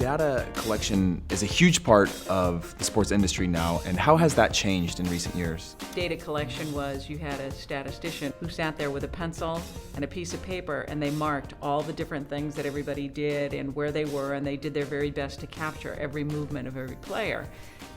Data collection is a huge part of the sports industry now, and how has that changed in recent years? Data collection was you had a statistician who sat there with a pencil and a piece of paper, and they marked all the different things that everybody did and where they were, and they did their very best to capture every movement of every player.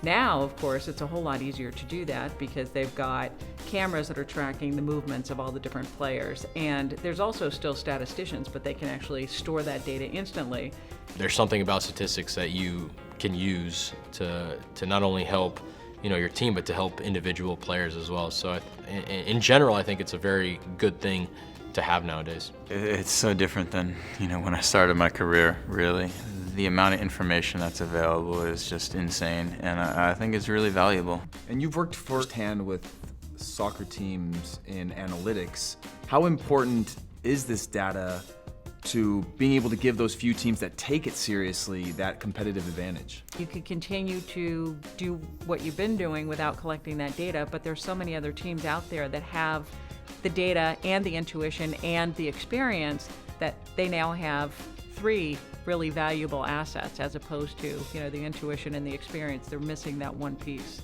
Now, of course, it's a whole lot easier to do that because they've got cameras that are tracking the movements of all the different players. And there's also still statisticians, but they can actually store that data instantly. There's something about statistics that you can use to not only help your team, but to help individual players as well. So in general, I think it's a very good thing to have nowadays. It's so different than when I started my career, really. The amount of information that's available is just insane, and I think it's really valuable. And you've worked firsthand with soccer teams in analytics. How important is this data to being able to give those few teams that take it seriously that competitive advantage? You could continue to do what you've been doing without collecting that data, but there's so many other teams out there that have the data and the intuition and the experience that they now have three really valuable assets as opposed to the intuition and the experience. They're missing that one piece.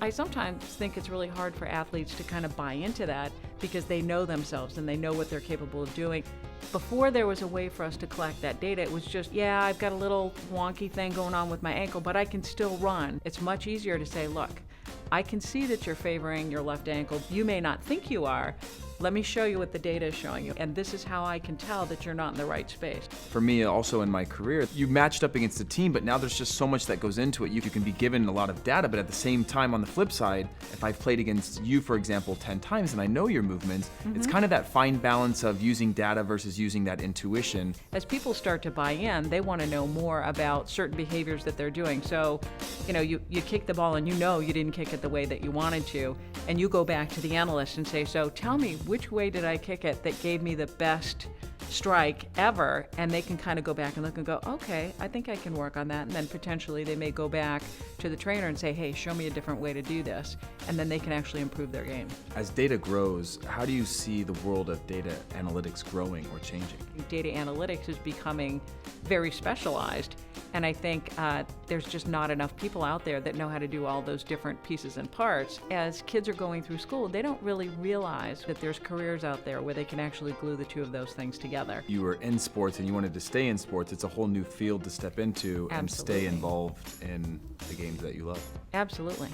I sometimes think it's really hard for athletes to kind of buy into that because they know themselves and they know what they're capable of doing. Before there was a way for us to collect that data, it was just, yeah, I've got a little wonky thing going on with my ankle, but I can still run. It's much easier to say, look, I can see that you're favoring your left ankle. You may not think you are. Let me show you what the data is showing you. And this is how I can tell that you're not in the right space. For me, also in my career, you matched up against a team, but now there's just so much that goes into it. You can be given a lot of data, but at the same time, on the flip side, if I've played against you, for example, 10 times and I know your movements, it's kind of that fine balance of using data versus using that intuition. As people start to buy in, they want to know more about certain behaviors that they're doing. So, you kick the ball and you didn't kick it the way that you wanted to, and you go back to the analyst and say, so tell me, which way did I kick it that gave me the best strike ever? And they can kind of go back and look and go, okay, I think I can work on that. And then potentially they may go back to the trainer and say, hey, show me a different way to do this. And then they can actually improve their game. As data grows, how do you see the world of data analytics growing or changing? Data analytics is becoming very specialized. And I think there's just not enough people out there that know how to do all those different pieces and parts. As kids are going through school, they don't really realize that there's careers out there where they can actually glue the two of those things together. You were in sports and you wanted to stay in sports. It's a whole new field to step into and Absolutely. stay involved in the games that you love. Absolutely.